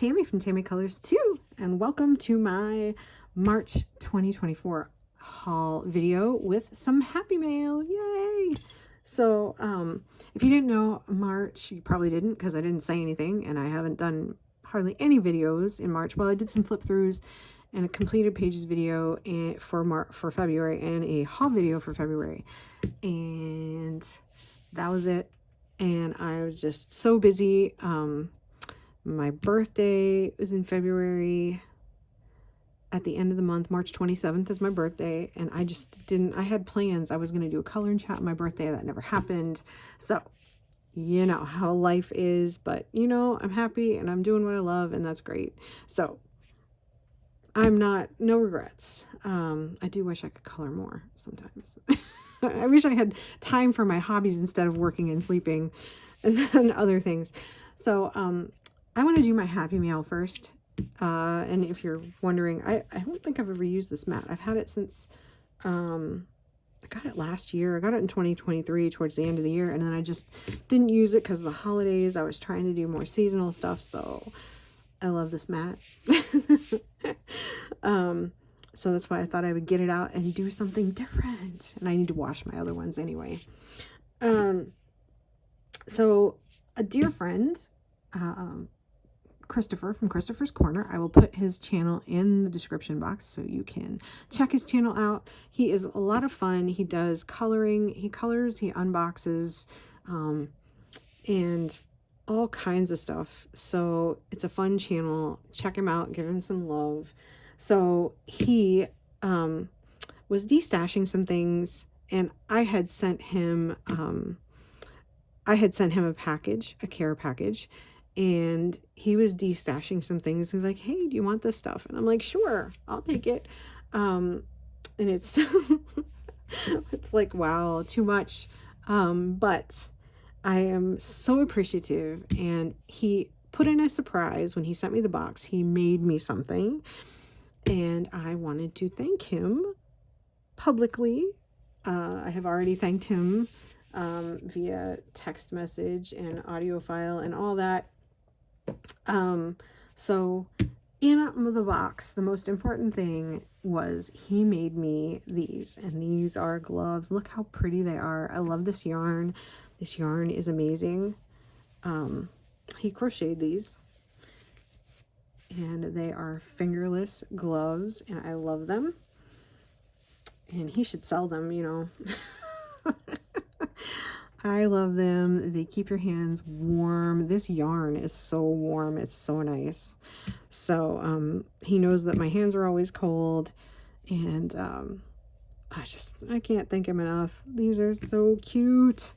Tammy from Tammy Colors 2, and welcome to my March 2024 haul video with some Happy Mail. Yay! So, if you didn't know March, you probably didn't because I didn't say anything, and I haven't done hardly any videos in March. Well, I did some flip throughs and a completed pages video for February and a haul video for February, and that was it. And I was just so busy. My birthday was in February at the end of the month. March 27th is my birthday, and I just didn't, I had plans. I was going to do a color and chat on my birthday. That never happened. So, you know how life is, but you know, I'm happy and I'm doing what I love, and that's great. So, no regrets. I do wish I could color more sometimes. I wish I had time for my hobbies instead of working and sleeping and other things. So, I want to do my Happy Mail first. And if you're wondering, I don't think I've ever used this mat. I've had it since, I got it last year. I got it in 2023 towards the end of the year. And then I just didn't use it because of the holidays. I was trying to do more seasonal stuff. So I love this mat. So that's why I thought I would get it out and do something different. And I need to wash my other ones anyway. So a dear friend, Christopher from Christopher's Corner. I will put his channel in the description box so you can check his channel out. He is a lot of fun. He does coloring. He colors, he unboxes, and all kinds of stuff. So it's a fun channel. Check him out. Give him some love. So he was destashing some things, and I had sent him a package, a care package. And he was destashing some things. He's like, hey, do you want this stuff? And I'm like, sure, I'll take it. And it's, it's like, wow, too much. But I am so appreciative. And he put in a surprise when he sent me the box. He made me something. And I wanted to thank him publicly. I have already thanked him via text message and audio file and all that. So in the box, the most important thing was he made me these, and these are gloves. Look how pretty they are. I love this yarn. This yarn is amazing. He crocheted these, and they are fingerless gloves, and I love them. And he should sell them, you know. I love them. They keep your hands warm. This yarn is so warm. It's so nice. So, he knows that my hands are always cold, and, I can't thank him enough. These are so cute.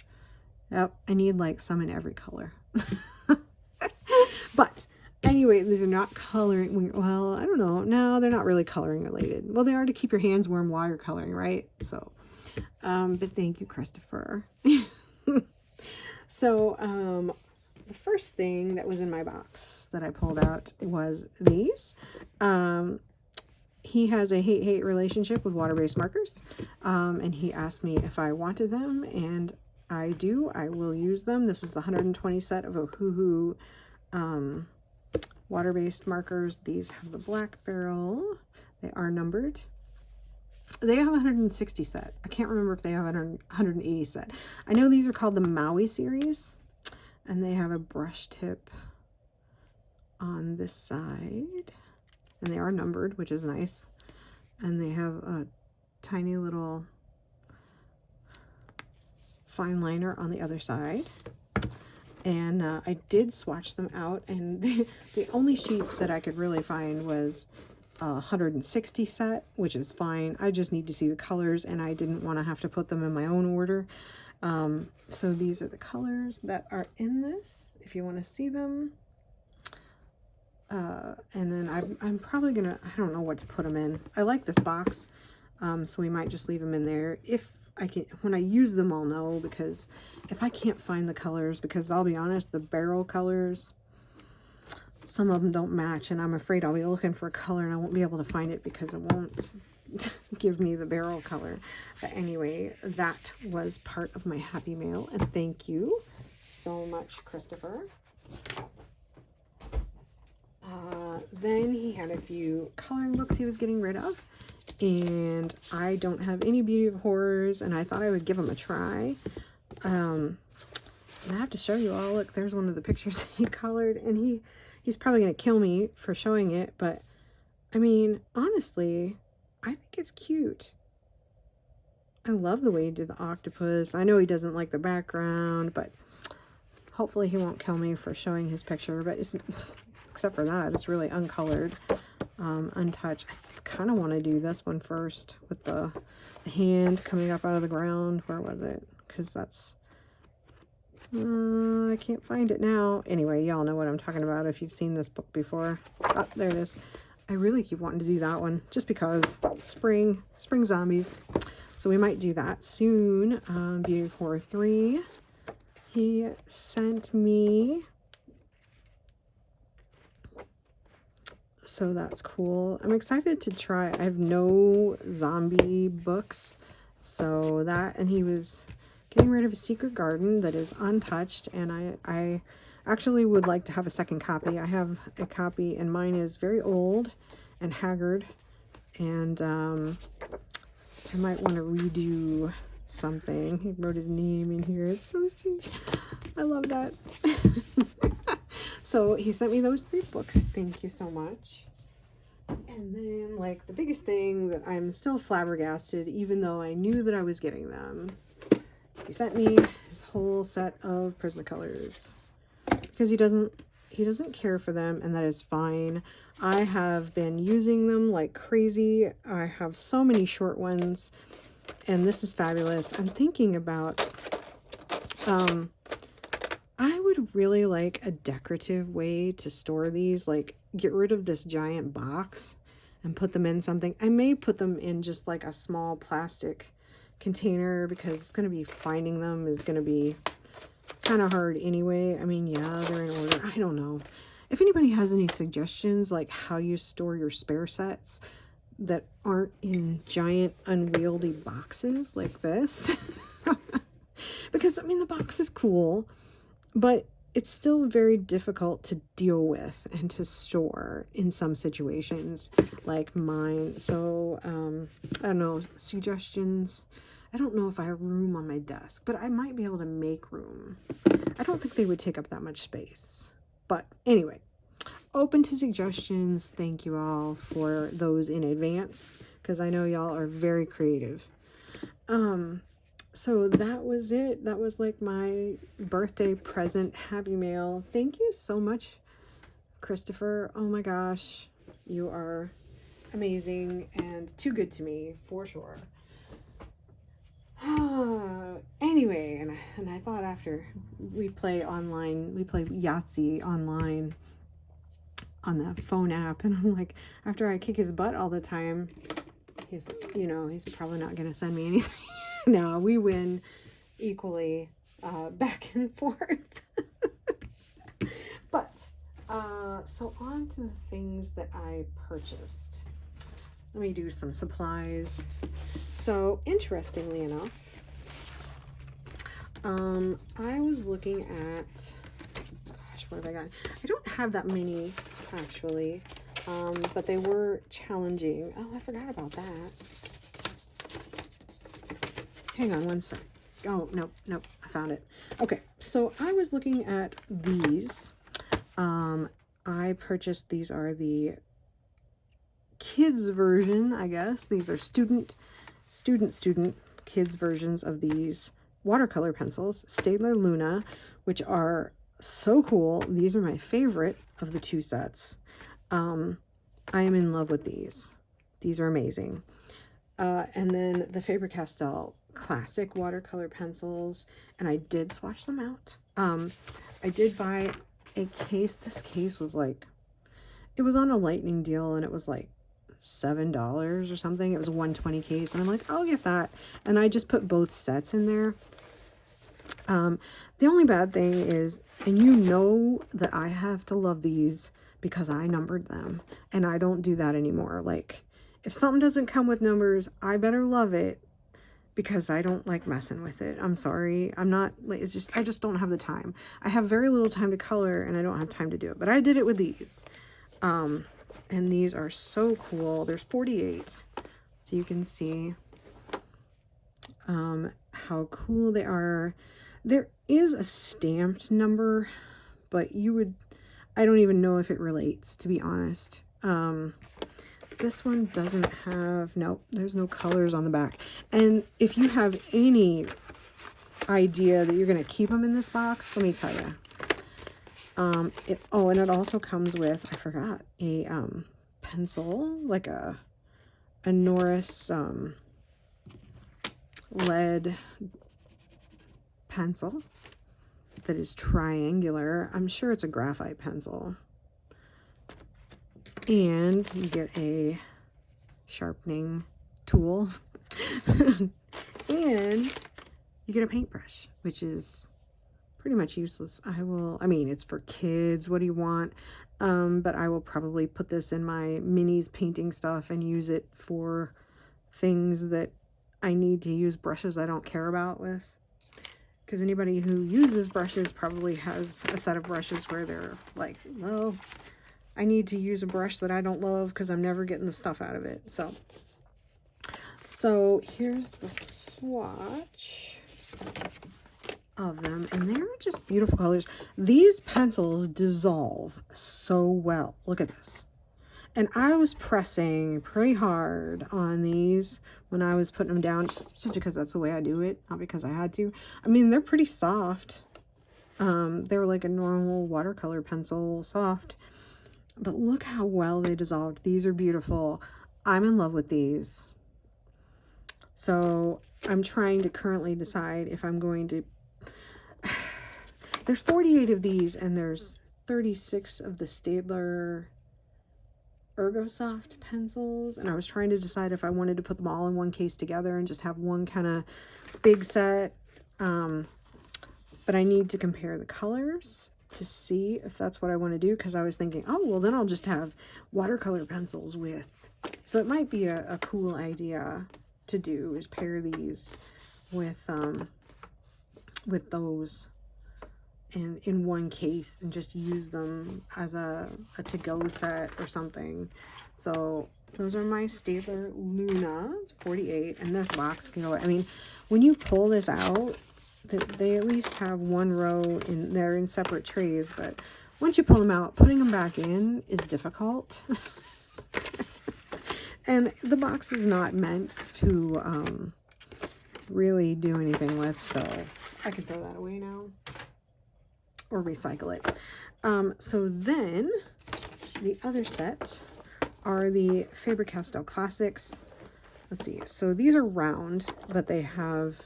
Yep. I need like some in every color. But anyway, these are not coloring. Well, I don't know. No, they're not really coloring related. Well, they are to keep your hands warm while you're coloring, right? So, but thank you, Christopher. So, the first thing that was in my box that I pulled out was these. He has a hate-hate relationship with water-based markers, and he asked me if I wanted them, and I do. I will use them. This is the 120 set of Ohuhu water-based markers. These have the black barrel. They are numbered. They have a 160 set. I can't remember if they have a 180 set. I know these are called the Maui series, and they have a brush tip on this side, and they are numbered, which is nice. And they have a tiny little fine liner on the other side. And I did swatch them out, and the only sheet that I could really find was 160 set, which is fine. I just need to see the colors, and I didn't want to have to put them in my own order. So these are the colors that are in this, if you want to see them. And then I'm probably gonna, I don't know what to put them in. I like this box, so we might just leave them in there. If I can, when I use them, I'll know, because if I can't find the colors, because I'll be honest, the barrel colors, some of them don't match, and I'm afraid I'll be looking for a color and I won't be able to find it because it won't give me the barrel color. But anyway, that was part of my Happy Mail, and thank you so much, Christopher. then he had a few coloring books he was getting rid of. And I don't have any Beauty of Horrors, and I thought I would give them a try. And I have to show you all. Look, there's one of the pictures he colored, and he's probably going to kill me for showing it, but I mean, honestly, I think it's cute. I love the way he did the octopus. I know he doesn't like the background, but hopefully he won't kill me for showing his picture, but it's, except for that, it's really uncolored, untouched. I kind of want to do this one first with the hand coming up out of the ground. Where was it? Because that's, I can't find it now. Anyway, y'all know what I'm talking about if you've seen this book before. Oh, there it is. I really keep wanting to do that one just because spring zombies. So we might do that soon. Beauty of Horror 3. He sent me. So that's cool. I'm excited to try. I have no zombie books. So that, and he was getting rid of a Secret Garden that is untouched. And I actually would like to have a second copy. I have a copy and mine is very old and haggard. And I might want to redo something. He wrote his name in here. It's so sweet. I love that. So he sent me those 3 books. Thank you so much. And then, like, the biggest thing that I'm still flabbergasted, even though I knew that I was getting them, he sent me his whole set of Prismacolors because he doesn't care for them, and that is fine. I have been using them like crazy. I have so many short ones, and this is fabulous. I'm thinking about I would really like a decorative way to store these, like get rid of this giant box and put them in something. I may put them in just like a small plastic container because it's going to be finding them is going to be kind of hard anyway. I mean, yeah, they're in order. I don't know. If anybody has any suggestions like how you store your spare sets that aren't in giant unwieldy boxes like this. Because, I mean, the box is cool, but it's still very difficult to deal with and to store in some situations like mine. So, I don't know, suggestions. I don't know if I have room on my desk, but I might be able to make room. I don't think they would take up that much space. But anyway, open to suggestions. Thank you all for those in advance because I know y'all are very creative. So that was it. That was like my birthday present Happy Mail. Thank you so much, Christopher. Oh my gosh, you are amazing and too good to me for sure. Anyway, and I thought after we play Yahtzee online on the phone app, and I'm like, after I kick his butt all the time, he's probably not going to send me anything. No, we win equally back and forth. But, so on to the things that I purchased. Let me do some supplies. So, interestingly enough, I was looking at, gosh, what have I got? I don't have that many, actually, but they were challenging. Oh, I forgot about that. Hang on one sec. Oh, nope, I found it. Okay, so I was looking at these. I purchased, these are the kids version, I guess. These are student kids versions of these watercolor pencils, Staedtler Luna, which are so cool. These are my favorite of the 2 sets. I am in love with these. These are amazing. And then the Faber-Castell classic watercolor pencils, and I did swatch them out. I did buy a case. This case was like, it was on a lightning deal, and it was like $7 or something. It was a 120 case, and I'm like, I'll get that. And I just put both sets in there. The only bad thing is, and you know that I have to love these because I numbered them, and I don't do that anymore. Like, if something doesn't come with numbers, I better love it because I don't like messing with it. I'm sorry. I'm not, it's just, I just don't have the time. I have very little time to color and I don't have time to do it, but I did it with these. And these are so cool. There's 48. So you can see how cool they are. There is a stamped number, but I don't even know if it relates, to be honest. This one doesn't have, nope, there's no colors on the back. And if you have any idea that you're going to keep them in this box, let me tell you. And it also comes with, I forgot, a pencil, like a Norris lead pencil that is triangular. I'm sure it's a graphite pencil. And you get a sharpening tool. And you get a paintbrush, which is pretty much useless. I mean, it's for kids. What do you want? But I will probably put this in my minis painting stuff and use it for things that I need to use brushes I don't care about with. Because anybody who uses brushes probably has a set of brushes where they're like, well, I need to use a brush that I don't love because I'm never getting the stuff out of it. So here's the swatch of them, and they're just beautiful colors. These pencils dissolve so well. Look at this. And I was pressing pretty hard on these when I was putting them down, just because that's the way I do it, not because I had to. I mean, they're pretty soft. They're like a normal watercolor pencil, soft. But look how well they dissolved. These are beautiful. I'm in love with these. So I'm trying to currently decide if I'm going to... There's 48 of these, and there's 36 of the Staedtler Ergosoft pencils. And I was trying to decide if I wanted to put them all in one case together and just have one kind of big set. But I need to compare the colors to see if that's what I want to do, because I was thinking, oh, well, then I'll just have watercolor pencils with. So it might be a cool idea to do, is pair these with those in one case and just use them as a to-go set or something. So those are my Staedtler Luna 48, and this box can go, I mean, when you pull this out, they at least have one row they're in separate trays, but once you pull them out, putting them back in is difficult. And the box is not meant to really do anything with, so I can throw that away now or recycle it. So then the other set are the Faber-Castell Classics. Let's see, so these are round, but they have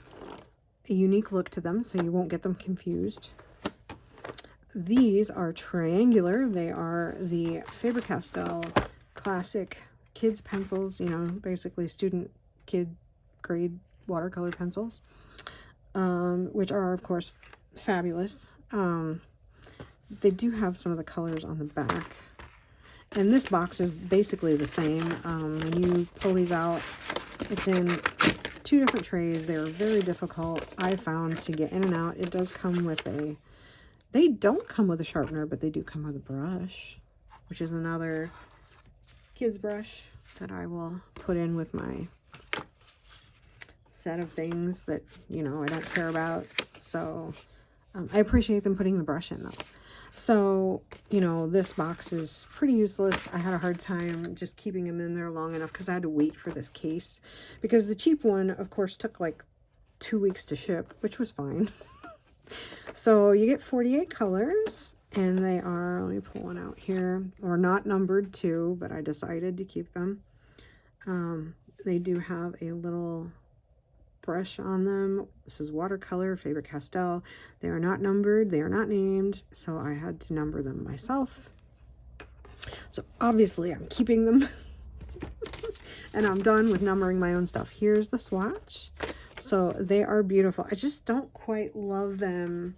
a unique look to them, so you won't get them confused. These are triangular. They are the Faber-Castell Classic kids pencils, you know, basically student kid grade watercolor pencils, which are of course fabulous. They do have some of the colors on the back, and this box is basically the same. When you pull these out, it's in 2 different trays. They're very difficult, I found, to get in and out. It does come with they don't come with a sharpener, but they do come with a brush, which is another kid's brush that I will put in with my set of things that, you know, I don't care about. So I appreciate them putting the brush in though. So, you know, this box is pretty useless. I had a hard time just keeping them in there long enough because I had to wait for this case, because the cheap one, of course, took like 2 weeks to ship, which was fine. So you get 48 colors, and they are, let me pull one out here, or not numbered too, but I decided to keep them. They do have a little brush on them. This is watercolor, Faber-Castell. They are not numbered, they are not named, so I had to number them myself. So obviously I'm keeping them. And I'm done with numbering my own stuff. Here's the swatch. So they are beautiful. I just don't quite love them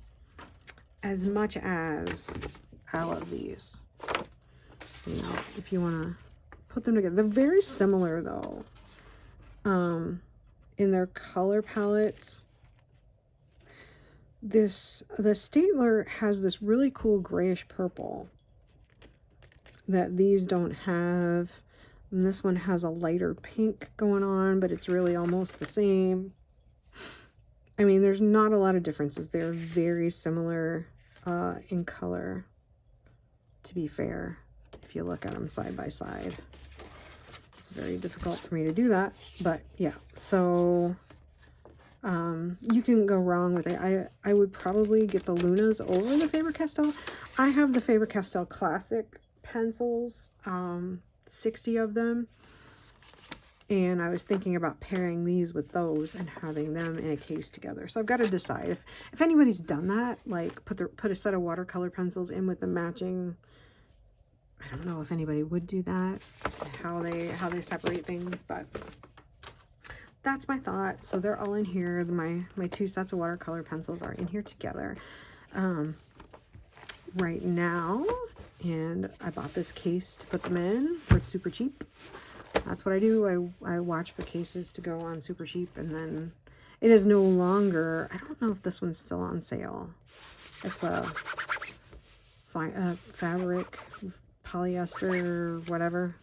as much as I love these. You know, if you want to put them together. They're very similar though. In their color palettes. The Staedtler has this really cool grayish purple that these don't have. And this one has a lighter pink going on, but it's really almost the same. I mean, there's not a lot of differences. They're very similar in color, to be fair, if you look at them side by side. It's very difficult for me to do that, but yeah. So you can go wrong with it. I would probably get the Lunas over the Faber-Castell. I have the Faber-Castell Classic pencils, 60 of them. And I was thinking about pairing these with those and having them in a case together. So I've got to decide if anybody's done that, like put a set of watercolor pencils in with the matching. I don't know if anybody would do that, how they separate things, but that's my thought. So they're all in here. My 2 sets of watercolor pencils are in here together right now. And I bought this case to put them in for super cheap. That's what I do. I watch for cases to go on super cheap, and then it is no longer, I don't know if this one's still on sale. It's a fabric, polyester, whatever.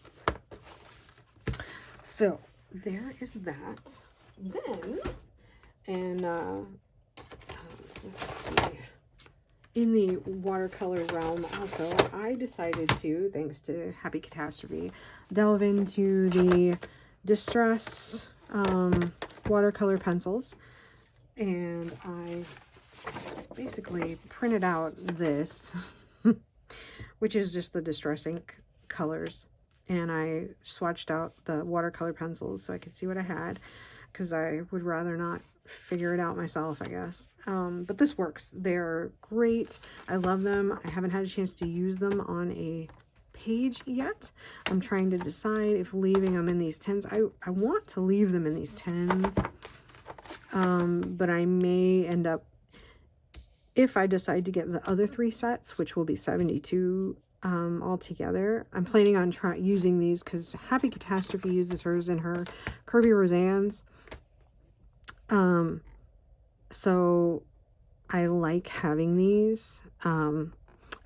So there is that. Then, and let's see, in the watercolor realm also, I decided to, thanks to Happy Catastrophe, delve into the Distress watercolor pencils. And I basically printed out this, which is just the Distress ink colors. And I swatched out the watercolor pencils so I could see what I had, because I would rather not figure it out myself, I guess. But this works. They're great. I love them. I haven't had a chance to use them on a page yet. I'm trying to decide if leaving them in these tins. I want to leave them in these tins, but I may end up, if I decide to get the other 3 sets, which will be 72 altogether. I'm planning on using these because Happy Catastrophe uses hers in her Kirby Roseanne's. So I like having these, and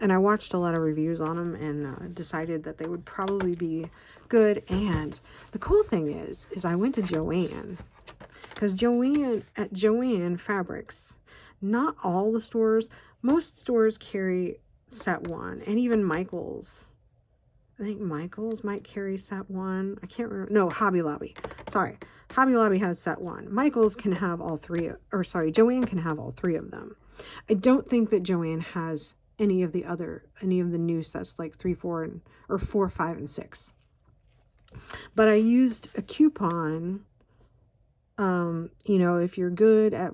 I watched a lot of reviews on them and decided that they would probably be good. And the cool thing is I went to Joann, because at Joann Fabrics, not all the stores, most stores carry set 1, and even Michael's. I think Michael's might carry set 1. I can't remember. No, Hobby Lobby. Sorry. Hobby Lobby has set 1. Michael's can have all 3, or sorry, Joann can have all 3 of them. I don't think that Joann has any of the new sets, like 3, 4, or 4, 5, and 6. But I used a coupon. You know, if you're good at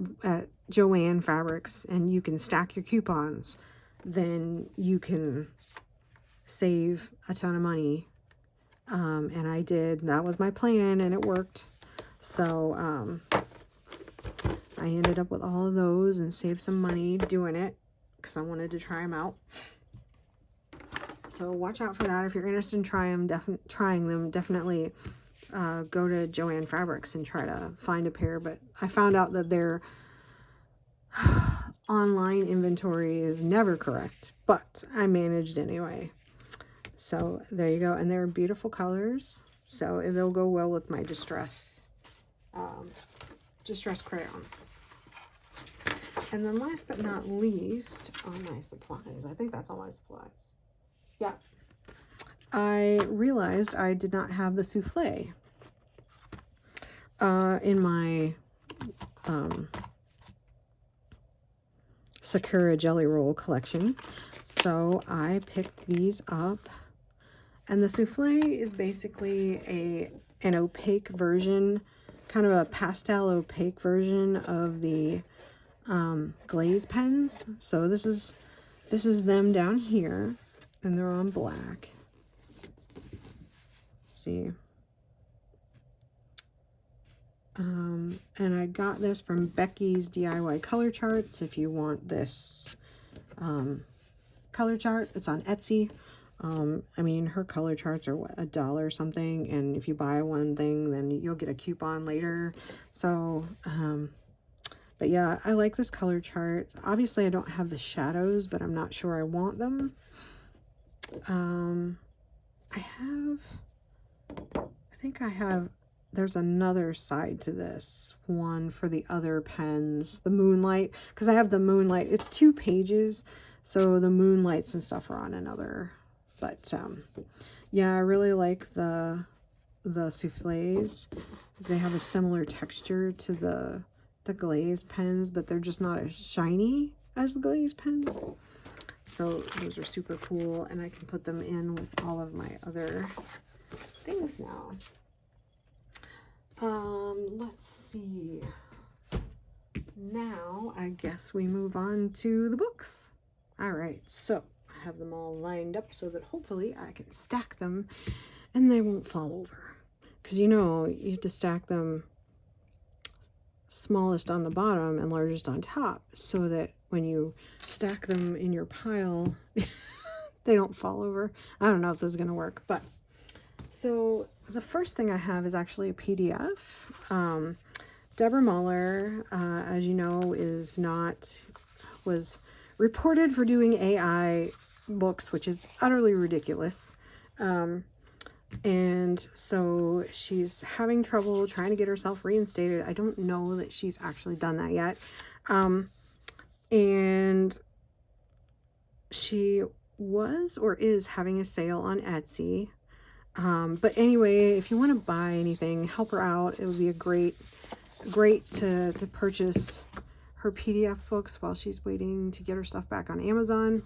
Joann Fabrics and you can stack your coupons, then you can save a ton of money. And I did. That was my plan, and it worked. So I ended up with all of those and saved some money doing it because I wanted to try them out. So watch out for that. If you're interested in trying them, definitely go to Joann Fabrics and try to find a pair. But I found out that their online inventory is never correct, but I managed anyway. So there you go. And they're beautiful colors. So they'll go well with my Distress crayons. And then last but not least on my supplies, I think that's all my supplies. Yeah. I realized I did not have the souffle in my Sakura Jelly Roll collection. So I picked these up. And the souffle is basically an opaque version, kind of a pastel opaque version of the glaze pens. So this is them down here, and they're on black. See. And I got this from Becky's DIY Color Charts. If you want this color chart, it's on Etsy. I mean, her color charts are what, $1 or something, and if you buy one thing, then you'll get a coupon later. So, but yeah, I like this color chart. Obviously, I don't have the shadows, but I'm not sure I want them. think I have, there's another side to this one for the other pens, the Moonlight, because I have the Moonlight. It's 2 pages, so the Moonlights and stuff are on another. But yeah, I really like the souffles. They have a similar texture to the glaze pens, but they're just not as shiny as the glaze pens. So those are super cool, and I can put them in with all of my other things now. Let's see. Now I guess we move on to the books. All right, so I have them all lined up so that hopefully I can stack them and they won't fall over. Because you know, you have to stack them smallest on the bottom and largest on top so that when you stack them in your pile, they don't fall over. I don't know if this is going to work, but so the first thing I have is actually a PDF. Deborah Muller, as you know, was reported for doing AI books, which is utterly ridiculous. And so she's having trouble trying to get herself reinstated. I don't know that she's actually done that yet. And she was or is having a sale on Etsy. But anyway, if you want to buy anything, help her out. It would be a great to purchase her PDF books while she's waiting to get her stuff back on Amazon,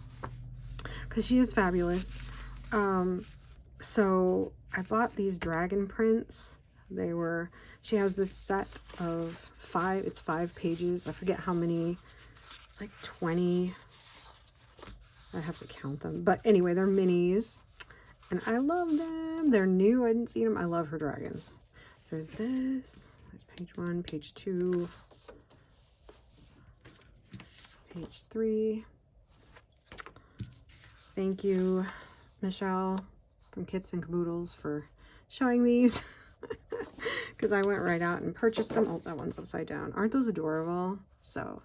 because she is fabulous. So I bought these dragon prints. She has this set of 5, it's 5 pages. I forget how many, it's like 20. I have to count them. But anyway, they're minis. And I love them. They're new. I didn't see them. I love her dragons. So there's this. There's page 1, page 2, page 3. Thank you, Michelle from Kits and Caboodles, for showing these. Because I went right out and purchased them. Oh, that one's upside down. Aren't those adorable? So,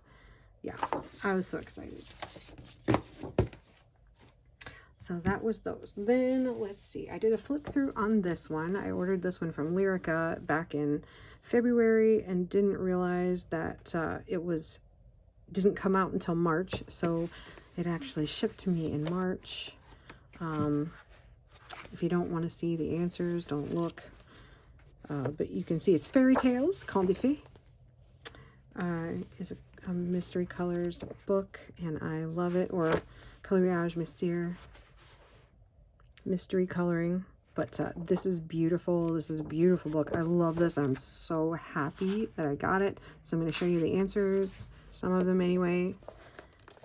yeah, I was so excited. So that was those. Then let's see, I did a flip through on this one. I ordered this one from Lyrica back in February and didn't realize that didn't come out until March. So it actually shipped to me in March. If you don't want to see the answers, don't look. But you can see it's Fairy Tales, Conte de Fées. It's a Mystery Colors book, and I love it, or Coloriage Mystère. Mystery coloring, but this is beautiful. This is a beautiful book. I love this. I'm so happy that I got it. So I'm going to show you the answers, some of them anyway,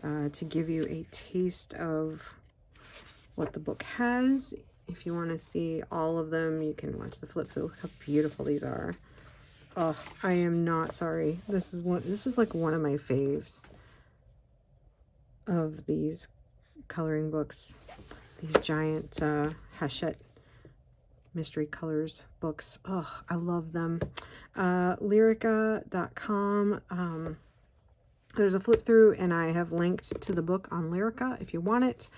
to give you a taste of what the book has. If you want to see all of them, you can watch the flip through. Look how beautiful these are. Oh, I am not sorry. This is like one of my faves of these coloring books. These giant Hachette Mystery Colors books. Oh, I love them. Lyrica.com. There's a flip through, and I have linked to the book on Lyrica if you want it.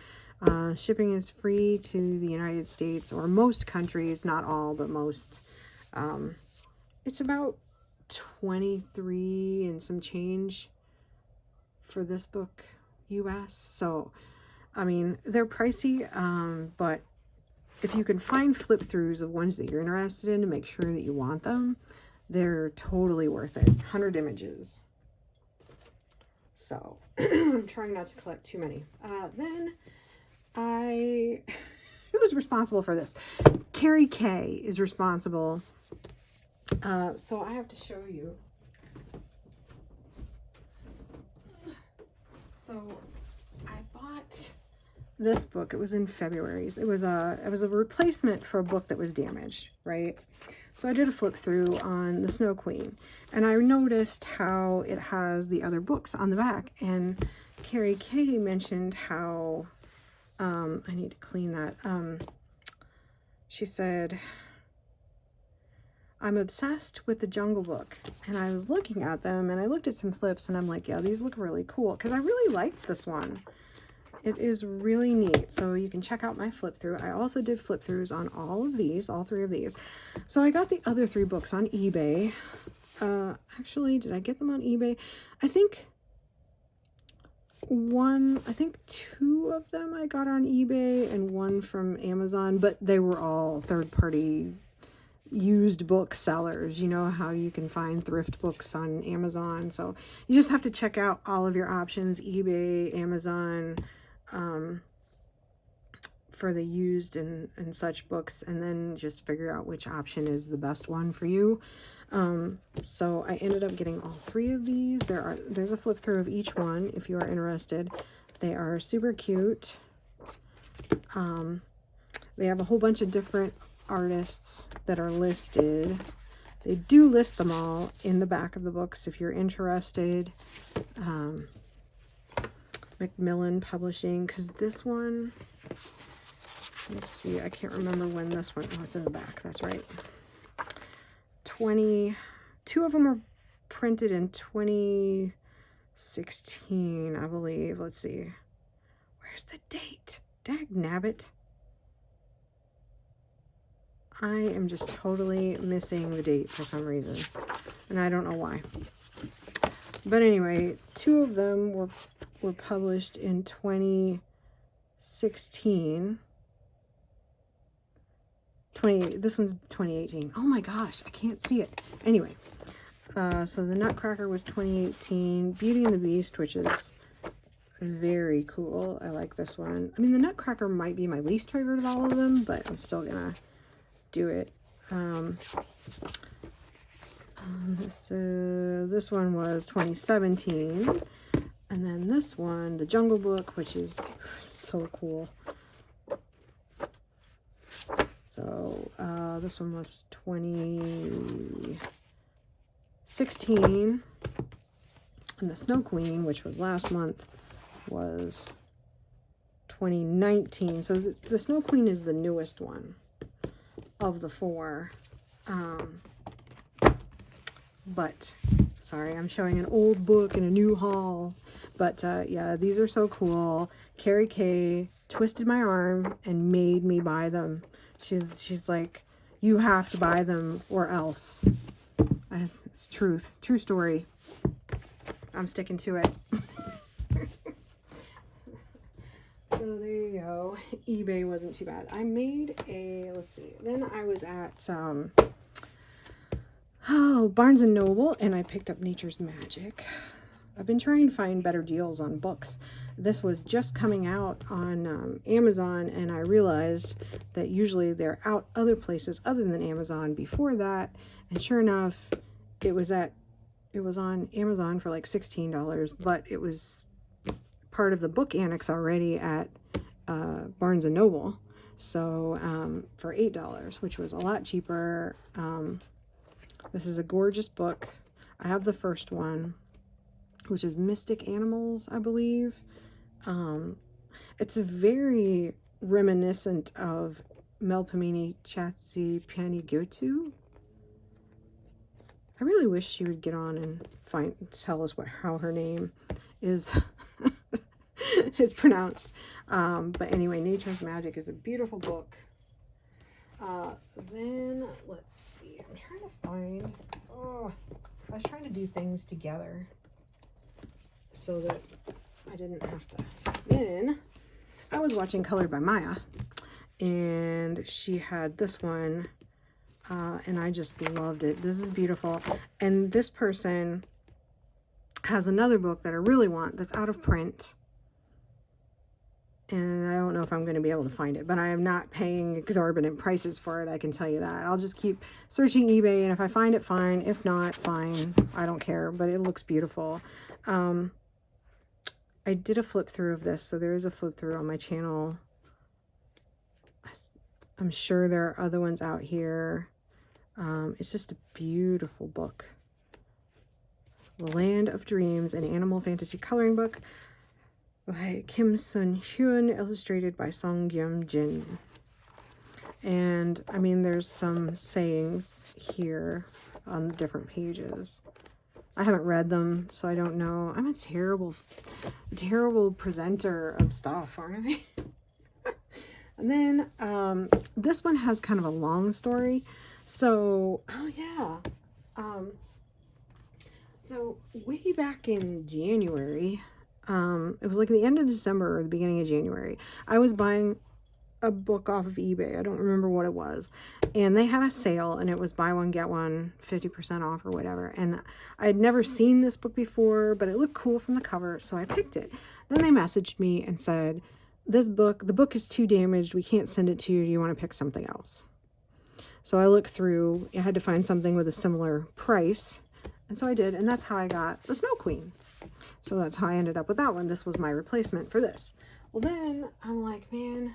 Shipping is free to the United States, or most countries, not all, but most. It's about 23 and some change for this book, US. So I mean, they're pricey, but if you can find flip throughs of ones that you're interested in to make sure that you want them, they're totally worth it. 100 images. So I'm trying not to collect too many. Then who was responsible for this? Carrie K is responsible. So I have to show you. So I bought this book. It was in February. It was a replacement for a book that was damaged, right? So I did a flip through on the Snow Queen, and I noticed how it has the other books on the back, and Carrie K mentioned how I need to clean that. She said, I'm obsessed with the Jungle Book, and I was looking at them, and I looked at some flips, and I'm like, yeah, these look really cool, because I really liked this one. It is really neat. So you can check out my flip through. I also did flip throughs on all of these, all 3 of these. So I got the other 3 books on eBay. Actually, did I get them on eBay? I think 2 of them I got on eBay and 1 from Amazon, but they were all third-party used book sellers. You know how you can find thrift books on Amazon. So you just have to check out all of your options, eBay, Amazon, for the used and such books, and then just figure out which option is the best one for you. So I ended up getting all 3 of these. There's a flip through of each one if you are interested. They are super cute. They have a whole bunch of different artists that are listed. They do list them all in the back of the books if you're interested. Macmillan Publishing, because this one, let's see, I can't remember when this one, oh, it's in the back, that's right. 2 of them are printed in 2016, I believe. Let's see. Where's the date? Dag nabbit. I am just totally missing the date for some reason, and I don't know why. But anyway, 2 of them were published in 2016. This one's 2018. Oh my gosh, I can't see it. Anyway, so the Nutcracker was 2018. Beauty and the Beast, which is very cool. I like this one. I mean, the Nutcracker might be my least favorite of all of them, but I'm still gonna do it. This one was 2017. And then this one, The Jungle Book, which is so cool. So this one was 2016. And The Snow Queen, which was last month, was 2019. So the Snow Queen is the newest one of the 4. But, sorry, I'm showing an old book in a new haul. But, yeah, these are so cool. Carrie Kay twisted my arm and made me buy them. She's like, you have to buy them or else. It's truth. True story. I'm sticking to it. So there you go. eBay wasn't too bad. I made let's see. Then I was at, Barnes & Noble, and I picked up Nature's Magic. I've been trying to find better deals on books. This was just coming out on Amazon, and I realized that usually they're out other places other than Amazon before that. And sure enough, it was on Amazon for like $16, but it was part of the book annex already at Barnes & Noble. So for $8, which was a lot cheaper. This is a gorgeous book. I have the first one, which is Mystic Animals, I believe. It's very reminiscent of Melpomene Chatzipanioghou. I really wish she would get on and tell us how her name is is pronounced. But anyway, Nature's Magic is a beautiful book. Then let's see. I'm trying to find. Oh, I was trying to do things together so that I didn't have to. Then I was watching Colored by Maya, and she had this one, and I just loved it. This is beautiful. And this person has another book that I really want that's out of print. And I don't know if I'm going to be able to find it, but I am not paying exorbitant prices for it, I can tell you that. I'll just keep searching eBay, and if I find it, fine. If not, fine. I don't care, but it looks beautiful. I did a flip through of this, so there is a flip through on my channel. I'm sure there are other ones out here. It's just a beautiful book. The Land of Dreams, an animal fantasy coloring book by Kim Sun-hyun, illustrated by Song Gyum-jin. And, I mean, there's some sayings here on the different pages. I haven't read them, so I don't know. I'm a terrible presenter of stuff, aren't I? And then this one has kind of a long story. So, oh yeah. So way back in January, it was like the end of December or the beginning of January, I was buying a book off of eBay. I don't remember what it was. And they had a sale, and it was buy one, get one, 50% off or whatever. And I had never seen this book before, but it looked cool from the cover, so I picked it. Then they messaged me and said, the book is too damaged. We can't send it to you. Do you want to pick something else? So I looked through. I had to find something with a similar price. And so I did. And that's how I got the Snow Queen. So that's how I ended up with that one. This was my replacement for this. Well, then I'm like, man,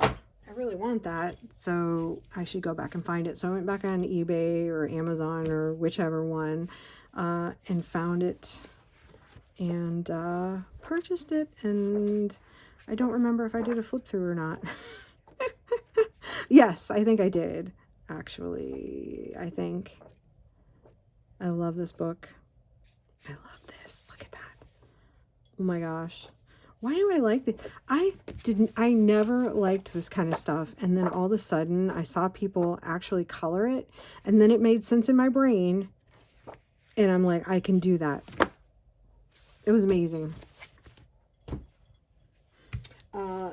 I really want that, so I should go back and find it. So I went back on eBay or Amazon or whichever one, and found it and purchased it. And I don't remember if I did a flip through or not. Yes, I think I did, actually. I think. I love this book. I love this. Look at that. Oh my gosh. Why do I like this? I never liked this kind of stuff. And then all of a sudden I saw people actually color it, and then it made sense in my brain. And I'm like, I can do that. It was amazing.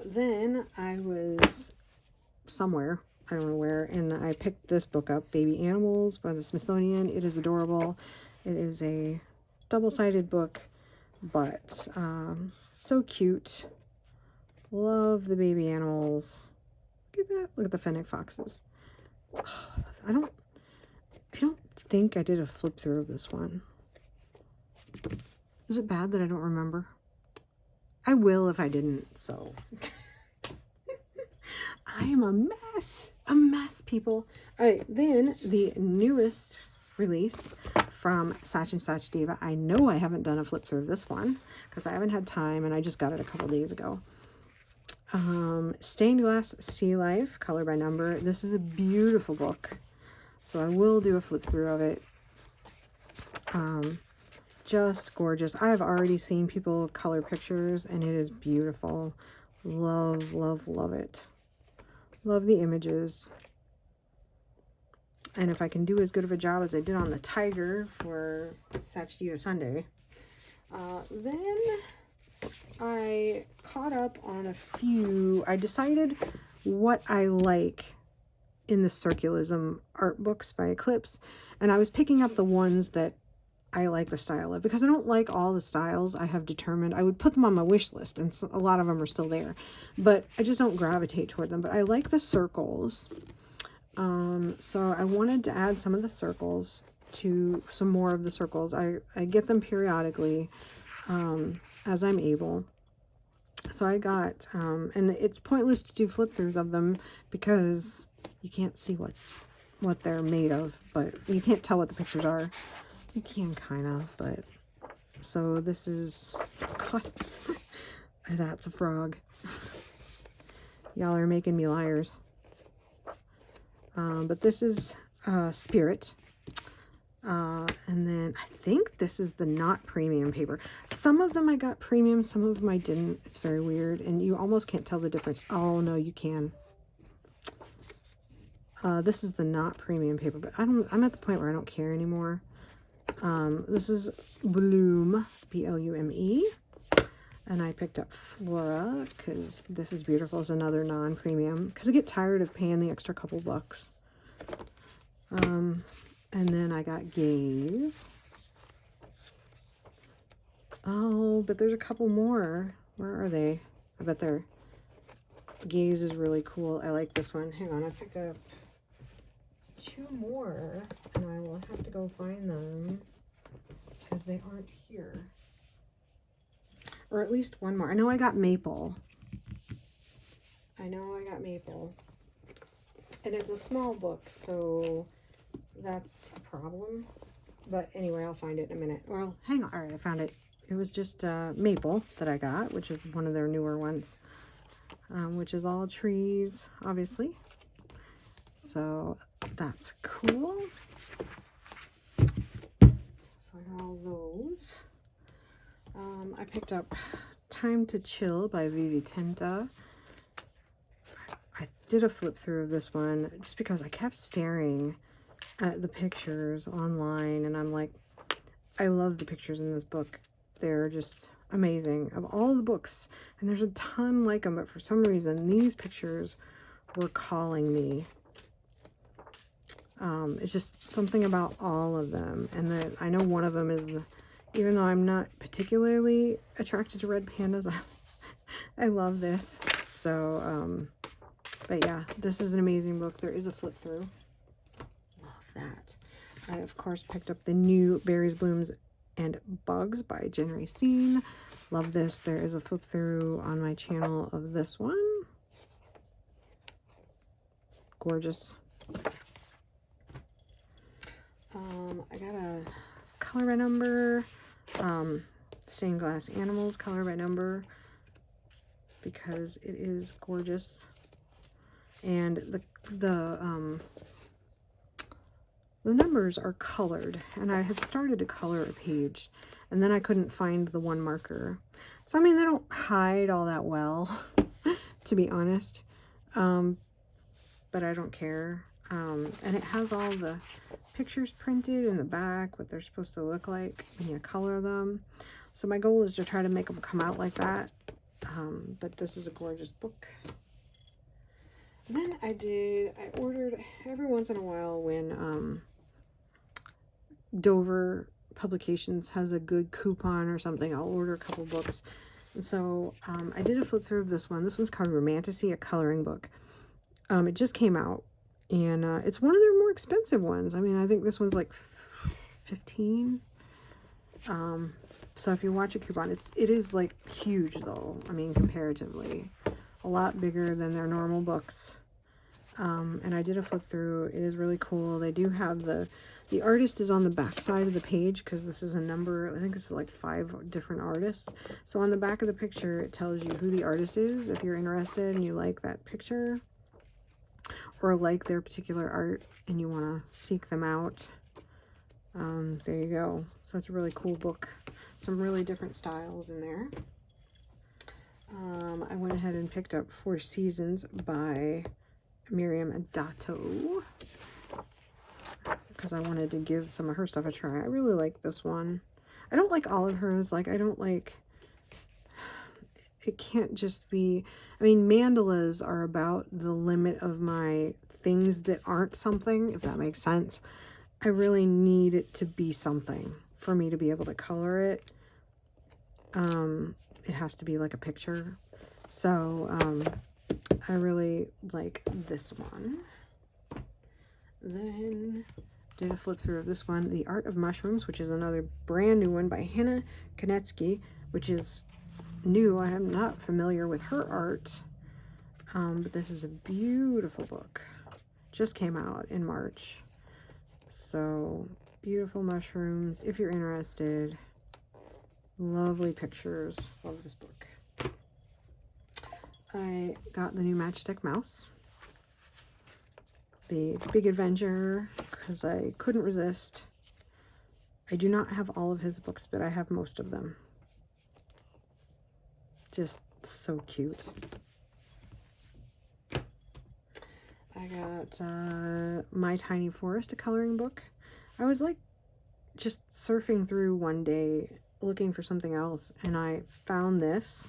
Then I was somewhere, I don't know where, and I picked this book up, Baby Animals by the Smithsonian. It is adorable. It is a double-sided book, but so cute. Love the baby animals. Look at that. Look at the fennec foxes. Oh, I don't think I did a flip through of this one. Is it bad that I don't remember? I will if I didn't, so. I am a mess, people. All right, then the newest release from Saatchi & Saatchi Diva. I know I haven't done a flip through of this one because I haven't had time, and I just got it a couple days ago. Stained Glass Sea Life, color by number. This is a beautiful book, so I will do a flip through of it. Just gorgeous. I have already seen people color pictures, and it is beautiful. Love, love, love it. Love the images. And if I can do as good of a job as I did on the tiger for Saatchi Diva Sunday, then I caught up on a few. I decided what I like in the Circulism art books by Eclipse, and I was picking up the ones that I like the style of, because I don't like all the styles. I have determined I would put them on my wish list, and a lot of them are still there, but I just don't gravitate toward them. But I like the circles. So I wanted to add some of the circles to some more of the circles. I get them periodically as I'm able. So I got, and it's pointless to do flip throughs of them because you can't see what they're made of, but you can't tell what the pictures are. You can kind of, but so this is, God, that's a frog. Y'all are making me liars. But this is Spirit. And then I think this is the not premium paper. Some of them I got premium, some of them I didn't. It's very weird, and you almost can't tell the difference. Oh no, you can. This is the not premium paper, but I'm at the point where I don't care anymore. This is Bloom, B-L-U-M-E. And I picked up Flora because this is beautiful. It's another non-premium because I get tired of paying the extra couple bucks. And then I got Gaze. Oh, but there's a couple more. Where are they? I bet they're... Gaze is really cool. I like this one. Hang on, I picked up 2 more, and I will have to go find them because they aren't here. Or at least one more. I know I got Maple. And it's a small book, so that's a problem. But anyway, I'll find it in a minute. Well, hang on. All right, I found it. It was just Maple that I got, which is one of their newer ones, which is all trees, obviously. So that's cool. So So I got all those. I picked up Time to Chill by Vivi Tenta. I did a flip through of this one just because I kept staring at the pictures online, and I'm like, I love the pictures in this book. They're just amazing. Of all the books, and there's a ton like them, but for some reason these pictures were calling me. It's just something about all of them. And I know one of them is even though I'm not particularly attracted to red pandas, I love this. So, but yeah, this is an amazing book. There is a flip through. Love that. I, of course, picked up the new Berries, Blooms, and Bugs by Jen Racine. Love this. There is a flip through on my channel of this one. Gorgeous. I got a color by number, Stained Glass Animals color by number, because it is gorgeous. And the numbers are colored, and I had started to color a page, and then I couldn't find the one marker. So I mean, they don't hide all that well, to be honest, but I don't care. And it has all the pictures printed in the back, what they're supposed to look like when you color them. So my goal is to try to make them come out like that. But this is a gorgeous book. And then I ordered every once in a while when Dover Publications has a good coupon or something, I'll order a couple books. And so I did a flip through of this one. This one's called Romantasy, a coloring book. It just came out. And it's one of their more expensive ones. I mean, I think this one's like $15. So if you watch a coupon, it is like huge though. I mean, comparatively, a lot bigger than their normal books. And I did a flip through. It is really cool. They do have the artist is on the back side of the page, because this is a number. I think this is like 5 different artists. So on the back of the picture, it tells you who the artist is if you're interested and you like that picture, or like their particular art and you want to seek them out. There you go. So it's a really cool book. Some really different styles in there. I went ahead and picked up 4 Seasons by Miriam Dato, because I wanted to give some of her stuff a try. I really like this one. I don't like all of hers. Like, I don't like... It can't just be... I mean, mandalas are about the limit of my things that aren't something, if that makes sense. I really need it to be something for me to be able to color it. It has to be like a picture. So, I really like this one. Then did a flip through of this one, The Art of Mushrooms, which is another brand new one by Hannah Konetsky, which is new. I am not familiar with her art, but this is a beautiful book. Just came out in March. So beautiful mushrooms, if you're interested. Lovely pictures. Love this book. I got the new Matchstick Mouse, the Big Adventure, because I couldn't resist. I do not have all of his books, but I have most of them. Just so cute. I got My Tiny Forest, a coloring book. I was like just surfing through one day looking for something else, and I found this.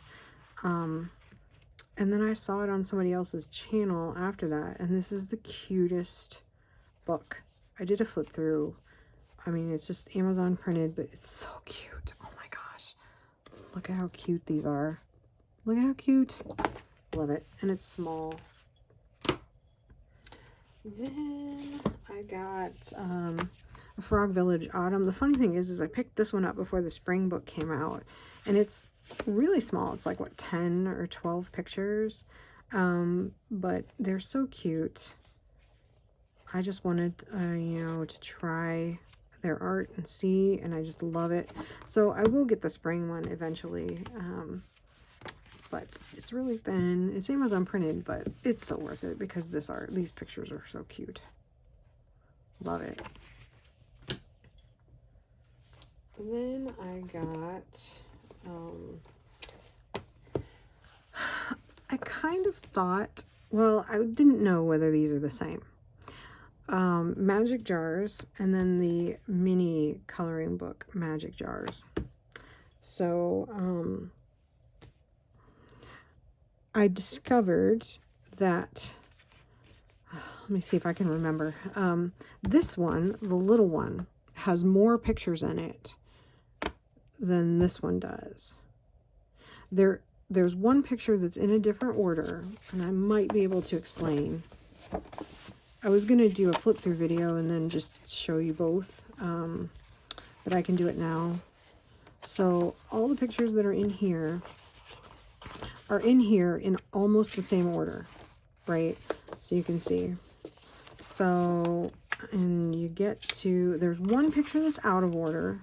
And then I saw it on somebody else's channel after that, and this is the cutest book. I did a flip through. I mean, it's just Amazon printed, but it's so cute. Oh my gosh. Look at how cute these are. Look at how cute. Love it. And it's small. Then I got a Frog Village Autumn. The funny thing is I picked this one up before the spring book came out, and it's really small. It's like, what, 10 or 12 pictures, but they're so cute. I just wanted, you know, to try their art and see, and I just love it. So I will get the spring one eventually, but it's really thin. It's Amazon printed, but it's so worth it because these pictures are so cute. Love it. then I got, I kind of thought, well, I didn't know whether these are the same. Magic Jars, and then the mini coloring book Magic Jars. So I discovered that, let me see if I can remember. This one, the little one, has more pictures in it than this one does. There's one picture that's in a different order, and I might be able to explain. I was going to do a flip through video and then just show you both, but I can do it now. So all the pictures that are in here in almost the same order, right? So you can see. So, and you get to, there's one picture that's out of order.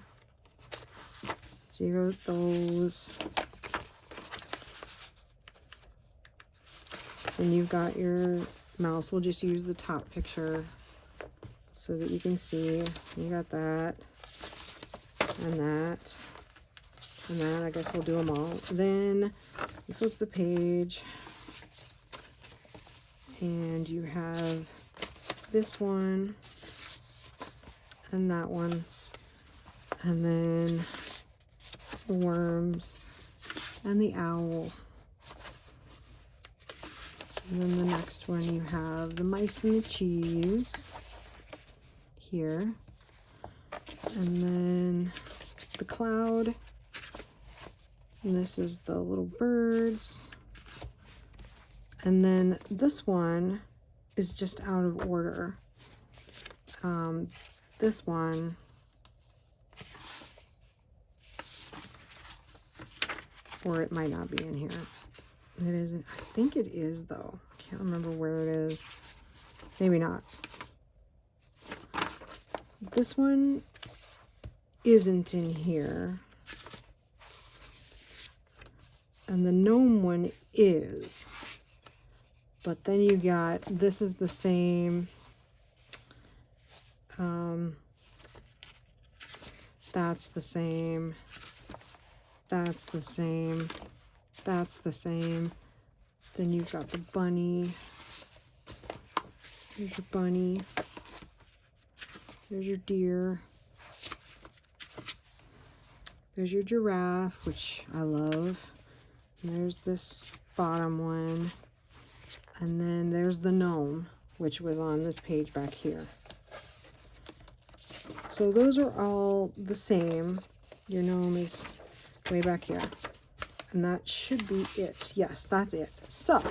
So you go with those. And you've got your mouse. We'll just use the top picture so that you can see. You got that and that and that. I guess we'll do them all. Then you flip the page and you have this one and that one, and then the worms and the owl. And then the next one you have the mice and the cheese here. And then the cloud. And this is the little birds. And then this one is just out of order. This one or it might not be in here. It isn't. I think it is, though. I can't remember where it is. Maybe not. This one isn't in here. And the gnome one is. But then you got, this is the same. That's the same. That's the same. That's the same. Then you've got the bunny. There's your bunny. There's your deer. There's your giraffe, which I love. And there's this bottom one. And then there's the gnome, which was on this page back here. So those are all the same. Your gnome is way back here. And that should be it. Yes, that's it. So,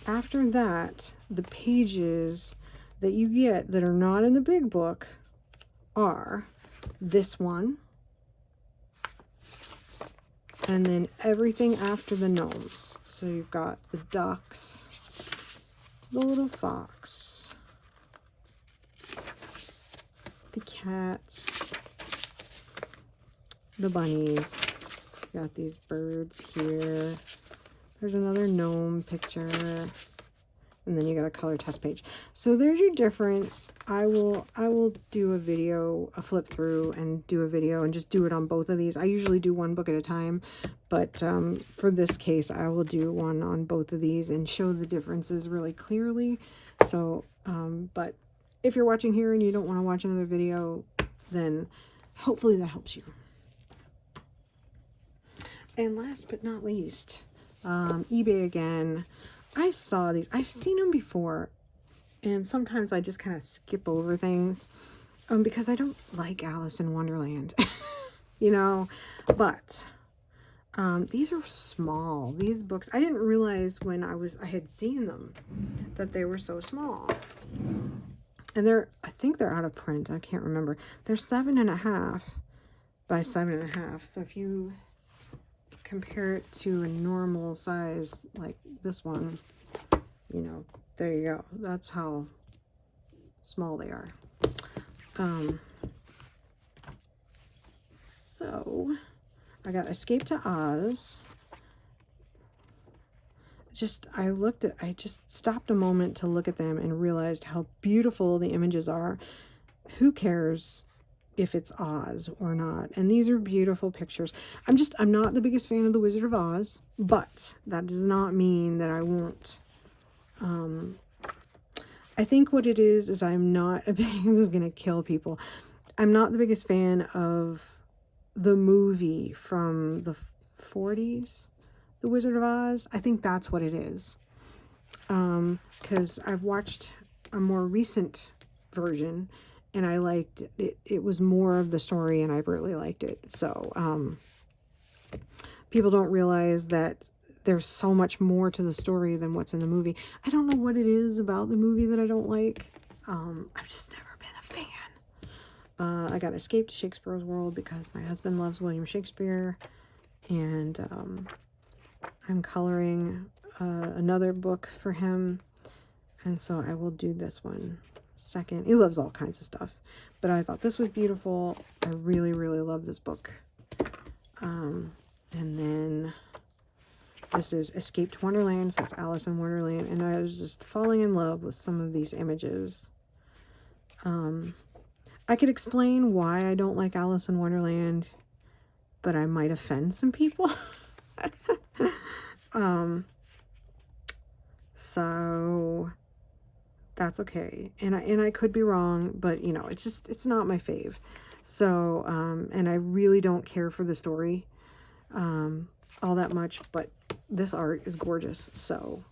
after that, the pages that you get that are not in the big book are this one, and then everything after the gnomes. So you've got the ducks, the little fox, the cats, the bunnies. Got these birds here. There's another gnome picture. And then you got a color test page. So there's your difference. I will do a video, a flip through, and do a video and just do it on both of these. I usually do one book at a time, but for this case, I will do one on both of these and show the differences really clearly. So, but if you're watching here and you don't want to watch another video, then hopefully that helps you. And last but not least, eBay again. I saw these. I've seen them before, and sometimes I just kind of skip over things because I don't like Alice in Wonderland, you know. But these are small. These books, I didn't realize when I had seen them that they were so small. And I think they're out of print. I can't remember. They're 7.5 by 7.5. So if you compare it to a normal size like this one, you know, there you go. That's how small they are. So I got Escape to Oz. I just stopped a moment to look at them and realized how beautiful the images are. Who cares if it's Oz or not. And these are beautiful pictures. I'm not the biggest fan of The Wizard of Oz, but that does not mean that I won't. I think what it is I'm not a big, this is going to kill people. I'm not the biggest fan of the movie from the 40s, The Wizard of Oz. I think that's what it is. Because I've watched a more recent version and I liked it. It was more of the story and I really liked it. So, people don't realize that there's so much more to the story than what's in the movie. I don't know what it is about the movie that I don't like. I've just never been a fan. I got Escape to Shakespeare's World because my husband loves William Shakespeare. And I'm coloring another book for him. And so I will do this one second. He loves all kinds of stuff. But I thought this was beautiful. I really, really love this book. And then this is Escape to Wonderland. So it's Alice in Wonderland. And I was just falling in love with some of these images. I could explain why I don't like Alice in Wonderland, but I might offend some people. So that's okay. And I could be wrong, but you know, it's not my fave. So, and I really don't care for the story, all that much, but this art is gorgeous. So,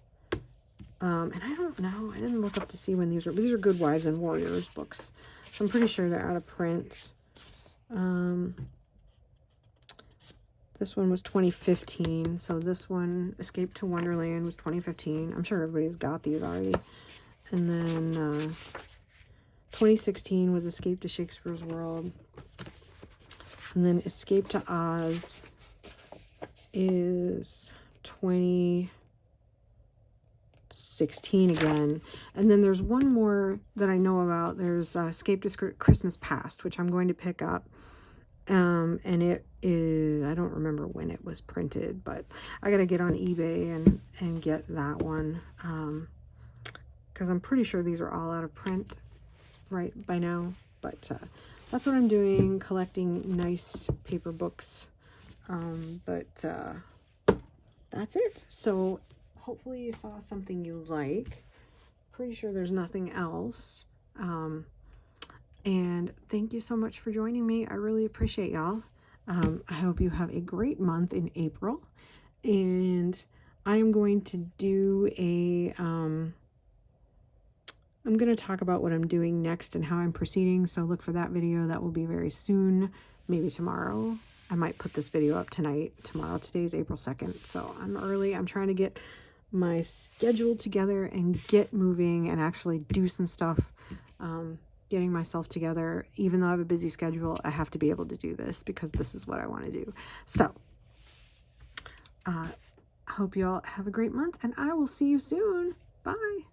and I don't know, I didn't look up to see when these are Good Wives and Warriors books. So I'm pretty sure they're out of print. This one was 2015. So this one, Escape to Wonderland, was 2015. I'm sure everybody's got these already. And then 2016 was Escape to Shakespeare's World. And then Escape to Oz is 2016 again. And then there's one more that I know about. There's Escape to Christmas Past, which I'm going to pick up. And it is, I don't remember when it was printed, but I got to get on eBay and get that one. Because I'm pretty sure these are all out of print right by now. But that's what I'm doing, collecting nice paper books. But that's it. So hopefully you saw something you like. Pretty sure there's nothing else. And thank you so much for joining me. I really appreciate y'all. I hope you have a great month in April. And I am going to do I'm going to talk about what I'm doing next and how I'm proceeding. So look for that video. That will be very soon, maybe tomorrow. I might put this video up tonight, tomorrow. Today's April 2nd. So I'm early. I'm trying to get my schedule together and get moving and actually do some stuff. Getting myself together. Even though I have a busy schedule, I have to be able to do this because this is what I want to do. So, I hope you all have a great month and I will see you soon. Bye.